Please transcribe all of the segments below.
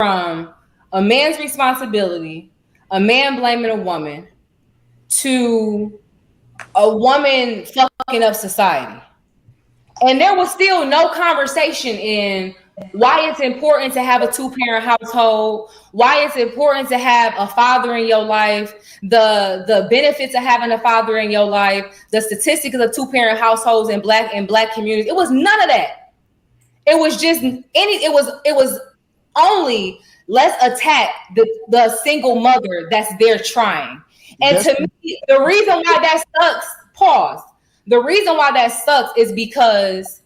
from a man's responsibility, a man blaming a woman, to a woman fucking up society. And there was still no conversation in why it's important to have a two-parent household, why it's important to have a father in your life, the benefits of having a father in your life, the statistics of two-parent households in black communities. It was none of that. It was just it was only let's attack the single mother that's there trying. And to me, the reason why that sucks, pause. The reason why that sucks is because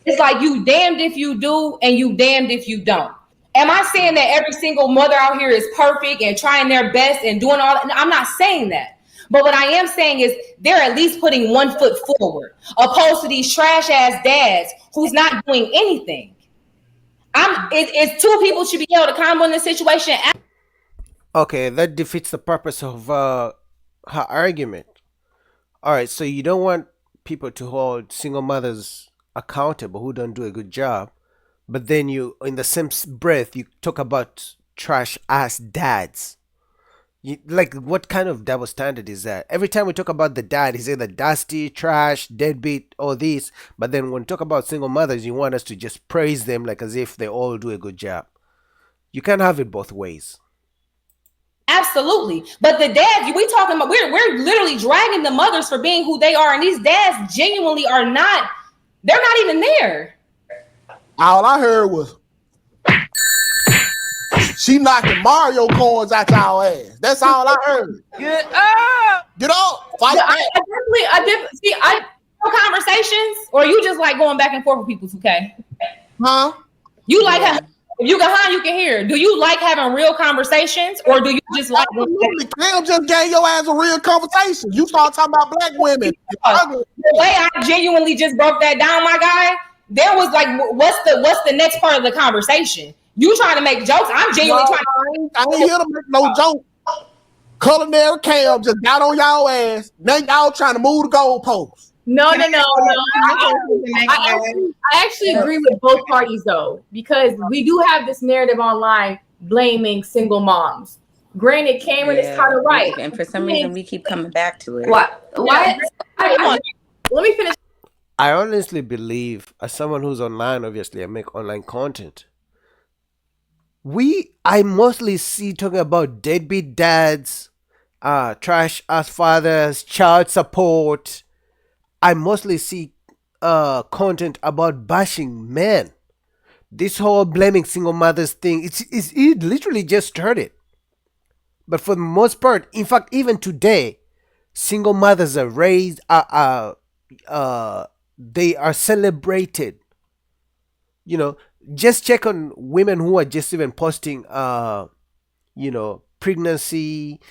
it's like you damned if you do and you damned if you don't. Am I saying that every single mother out here is perfect and trying their best and doing all that? I'm not saying that. But what I am saying is they're at least putting 1 foot forward, opposed to these trash ass dads who's not doing anything. It's two people should be held accountable in this situation. Okay, that defeats the purpose of her argument. All right, so you don't want people to hold single mothers accountable who don't do a good job, but then you, in the same breath, you talk about trash ass dads. Like, what kind of double standard is that? Every time we talk about the dad, he's either dusty, trash, deadbeat, all this. But then when we talk about single mothers, you want us to just praise them like as if they all do a good job. You can't have it both ways. Absolutely. But the dads, we talking about, we're literally dragging the mothers for being who they are. And these dads genuinely are not, they're not even there. All I heard was, she knocking Mario coins out y'all ass. That's all I heard. Get up. Get up. Fight back. I conversations, or you just like going back and forth with people, okay? Huh? You like having, if you can hear. Do you like having real conversations, or do you just like? Absolutely. Cam just gave your ass a real conversation. You start talking about black women. The way I genuinely just broke that down, my guy, there was like, what's the next part of the conversation? You trying to make jokes? I'm genuinely trying. I ain't here to make no joke. Culinary Cam just got on y'all ass. Now y'all trying to move the goalposts. No. I actually agree with both parties though, because we do have this narrative online blaming single moms. Granted, Cameron is kind of right, and for some reason we keep coming back to it. Why? Let me finish. I honestly believe, as someone who's online, obviously I make online content. I mostly see talking about deadbeat dads, trash ass fathers, child support. I mostly see content about bashing men. This whole blaming single mothers thing, it literally just started. But for the most part, in fact, even today, single mothers are raised, they are celebrated. You know, just check on women who are just even posting, pregnancy,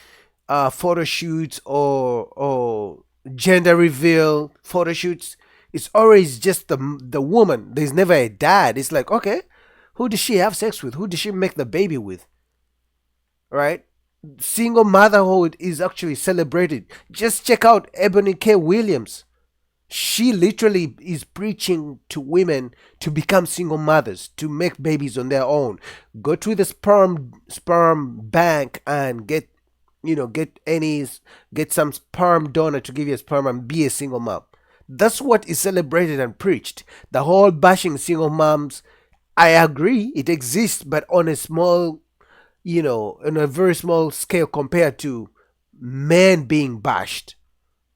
photo shoots or gender reveal photo shoots. It's always just the woman. There's never a dad. It's like, okay, who does she have sex with? Who does she make the baby with? Right? Single motherhood is actually celebrated. Just check out Ebony K. Williams. She literally is preaching to women to become single mothers, to make babies on their own. Go to the sperm bank and get some sperm donor to give you a sperm and be a single mom. That's what is celebrated and preached. The whole bashing single moms, I agree, it exists, but on a small, on a very small scale compared to men being bashed.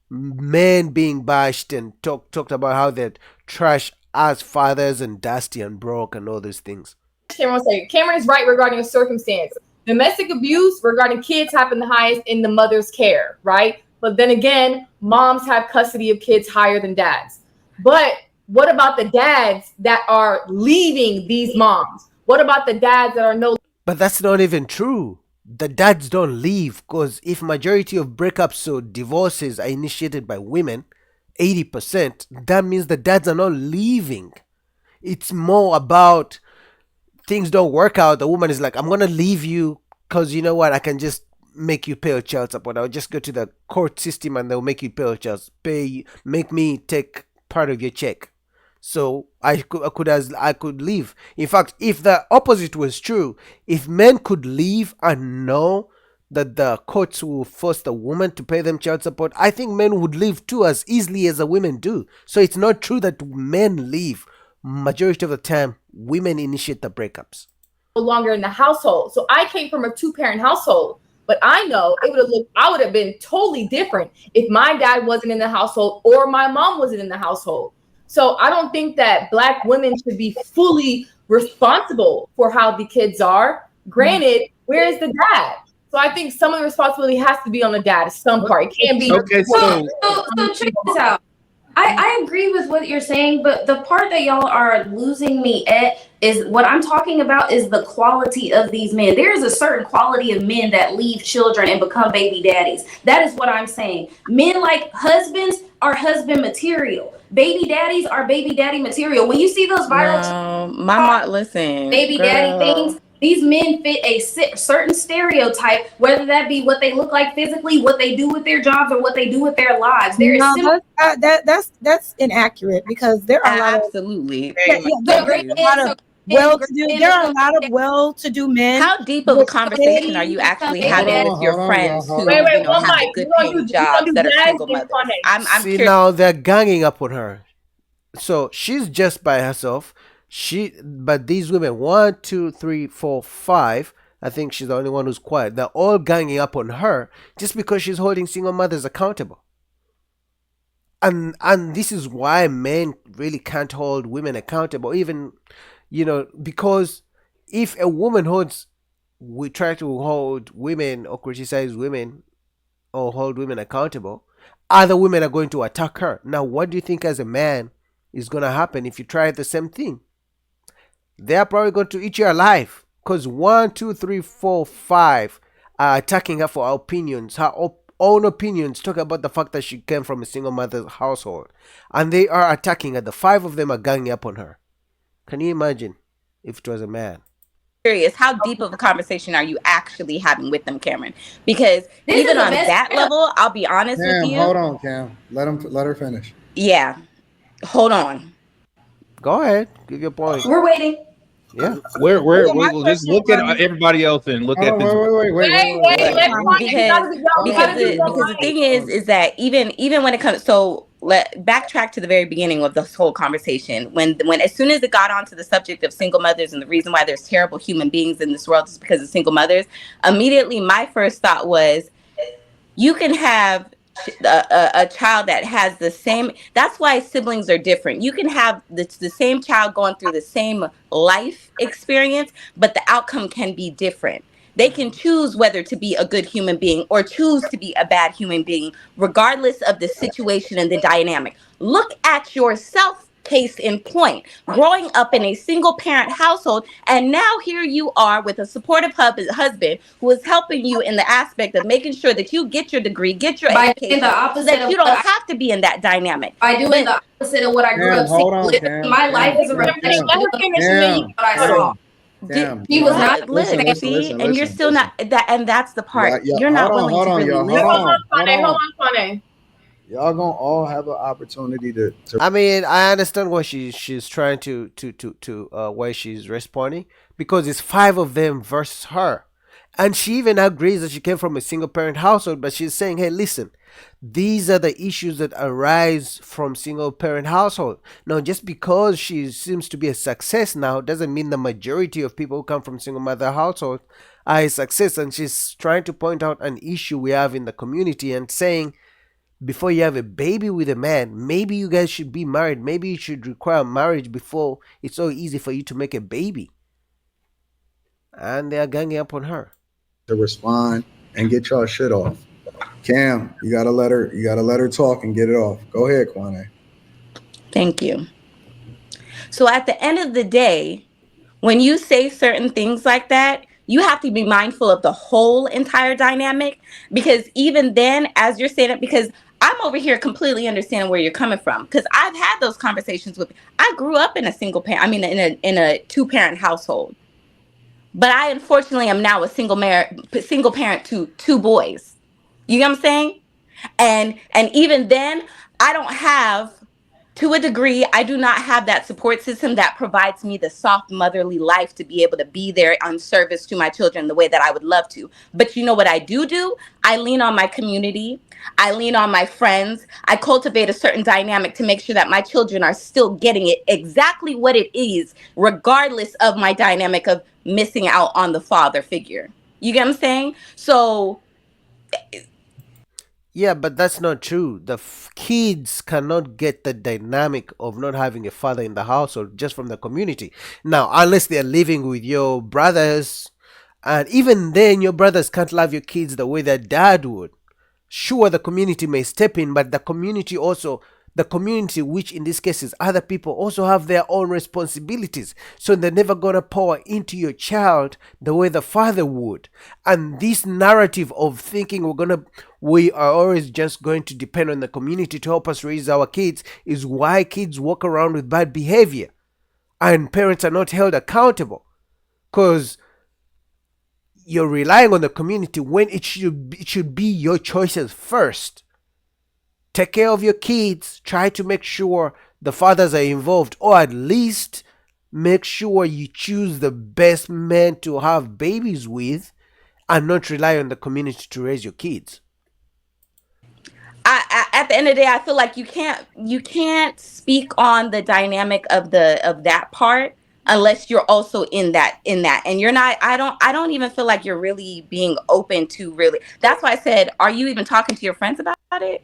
Men being bashed and talked about how they're trash as fathers and dusty and broke and all those things. Cameron is right regarding a circumstance. Domestic abuse regarding kids happen the highest in the mother's care, right? But then again, moms have custody of kids higher than dads. But what about the dads that are leaving these moms? What about the dads that are no? But that's not even true. The dads don't leave, because if majority of breakups or divorces are initiated by women, 80%, that means the dads are not leaving. It's more about things don't work out. The woman is like, I'm going to leave you because you know what? I can just make you pay your child support. I'll just go to the court system and they'll make you pay your child, make me take part of your check. So I could leave. In fact, if the opposite was true, if men could leave and know that the courts will force the woman to pay them child support, I think men would leave too as easily as the women do. So it's not true that men leave. Majority of the time, women initiate the breakups. No longer in the household. So I came from a 2-parent household, but I know I would have been totally different if my dad wasn't in the household or my mom wasn't in the household. So I don't think that Black women should be fully responsible for how the kids are. Granted, where is the dad? So I think some of the responsibility has to be on the dad. Some part, it can't be. Okay, so check this out. I agree with what you're saying, but the part that y'all are losing me at is what I'm talking about is the quality of these men. There is a certain quality of men that leave children and become baby daddies. That is what I'm saying. Men like husbands are husband material. Baby daddies are baby daddy material. When you see those viral my mom, listen, baby daddy things, these men fit a certain stereotype, whether that be what they look like physically, what they do with their jobs, or what they do with their lives. There is that's inaccurate because there are a lot of absolutely. There are a lot of well-to-do men. How deep of a conversation are you actually having with your friends who have good paying jobs that are single mothers? I'm See, curious. now they're ganging up on her. So she's just by herself. But these women, 1, 2, 3, 4, 5. I think she's the only one who's quiet. They're all ganging up on her just because she's holding single mothers accountable. And this is why men really can't hold women accountable, even, because if a woman we try to hold women or criticize women or hold women accountable, other women are going to attack her. Now, what do you think as a man is going to happen if you try the same thing? They're probably going to eat you alive because 1, 2, 3, 4, 5 are attacking her for her opinions, her own opinions, talk about the fact that she came from a single mother's household, and they are attacking her. The 5 of them are ganging up on her. Can you imagine if it was a man? Curious, how deep of a conversation are you actually having with them, Cameron? Because even on that level, I'll be honest with you. Hold on, Cam. Let her finish. Yeah, hold on. Go ahead, give your point. We're waiting. Yeah, we'll just look at everybody else and look at this. Because the thing is that even when it comes, so backtrack to the very beginning of this whole conversation. When as soon as it got onto the subject of single mothers and the reason why there's terrible human beings in this world is because of single mothers, immediately my first thought was, you can have a child that has the same. That's why siblings are different. You can have the same child going through the same life experience, but the outcome can be different. They can choose whether to be a good human being or choose to be a bad human being, regardless of the situation and the dynamic. Look at yourself. Case in point, growing up in a single parent household, and now here you are with a supportive husband who is helping you in the aspect of making sure that you get your degree, get your education, so that you don't have to be in that dynamic. By doing the opposite of what I grew up seeing. My life is a reflection of what I saw. He was not listening, and you're still not that, and that's the part you're not willing to really listen. Hold on, Kwame. Y'all gonna all have an opportunity to I mean, I understand what she's trying to why she's responding, because it's 5 of them versus her, and she even agrees that she came from a single parent household, but she's saying, hey, listen, these are the issues that arise from single parent household. Now, just because she seems to be a success now doesn't mean the majority of people who come from single mother household are a success. And she's trying to point out an issue we have in the community and saying, before you have a baby with a man, maybe you guys should be married. Maybe you should require marriage before it's so easy for you to make a baby. And they are ganging up on her to respond and get y'all shit off. Cam, you gotta let her talk and get it off. Go ahead, Kwane. Thank you. So at the end of the day, when you say certain things like that, you have to be mindful of the whole entire dynamic, because even then, as you're saying it, because I'm over here completely understanding where you're coming from, because I've had those conversations I grew up in a single parent, in a 2-parent household, but I unfortunately am now a single parent to 2 boys. You know what I'm saying? And even then, I don't have To a degree, I do not have that support system that provides me the soft motherly life to be able to be there on service to my children the way that I would love to. But you know what I do? I lean on my community. I lean on my friends. I cultivate a certain dynamic to make sure that my children are still getting it exactly what it is, regardless of my dynamic of missing out on the father figure. You get what I'm saying? So Yeah, but that's not true. The kids cannot get the dynamic of not having a father in the household just from the community. Now, unless they're living with your brothers, and even then, your brothers can't love your kids the way their dad would. Sure, the community may step in, but the community, which in this case is other people, also have their own responsibilities. So they're never gonna pour into your child the way the father would. And this narrative of thinking we are always just going to depend on the community to help us raise our kids is why kids walk around with bad behavior and parents are not held accountable. Because you're relying on the community when it should be your choices first. Take care of your kids. Try to make sure the fathers are involved, or at least make sure you choose the best men to have babies with and not rely on the community to raise your kids. At the end of the day, I feel like you can't speak on the dynamic of that part unless you're also in that, and you're not. I don't even feel like you're really being open to really. That's why I said, are you even talking to your friends about it?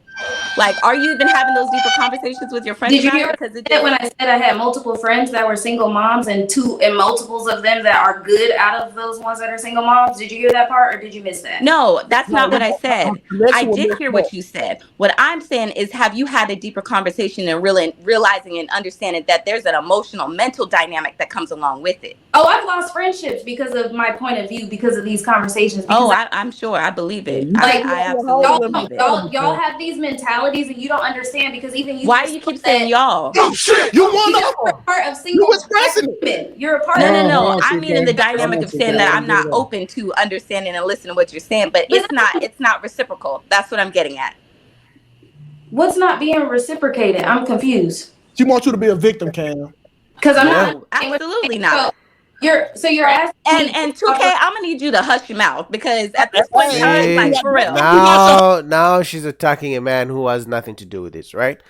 Like, are you even having those deeper conversations with your friends? Did you about hear it? Because when I said I had multiple friends that were single moms and multiples of them that are good out of those ones that are single moms? Did you hear that part or did you miss that? No, that's not what I said. I did hear what you said. What I'm saying is, have you had a deeper conversation and really realizing and understanding that there's an emotional, mental dynamic that comes along with it? Oh, I've lost friendships because of my point of view, because of these conversations. I'm sure. I believe it. Like, I absolutely believe it. y'all have these mentalities and you don't understand, because even you. Why do you keep saying y'all? Oh shit! You want You're a part of single women. You're a part of. No. I mean, in the dynamic of saying that I'm not open to understanding and listening to what you're saying, but it's not reciprocal. That's what I'm getting at. What's not being reciprocated? I'm confused. She wants you to be a victim, Cam. Because I'm No, absolutely not. You're asking and 2K, I'm gonna need you to hush your mouth, because at this point in time, See, like, for real. now she's attacking a man who has nothing to do with this, right?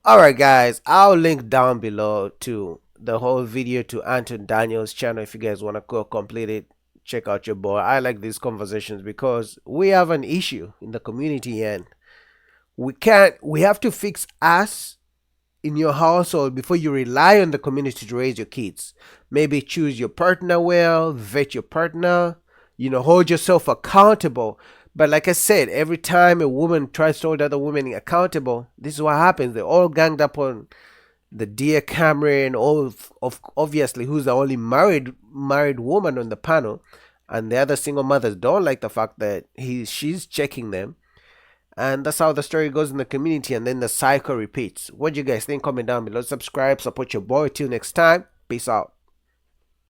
All right, guys, I'll link down below to the whole video to Anton Daniels' channel if you guys want to go complete it. Check out your boy. I like these conversations because we have an issue in the community and we have to fix us in your household before you rely on the community to raise your kids. Maybe choose your partner well, vet your partner, hold yourself accountable. But like I said, every time a woman tries to hold other women accountable, this is what happens. They're all ganged up on the dear Cameron, obviously, who's the only married woman on the panel, and the other single mothers don't like the fact that she's checking them. And that's how the story goes in the community, and then the cycle repeats. What do you guys think? Comment down below, subscribe, support your boy. Till next time, peace out.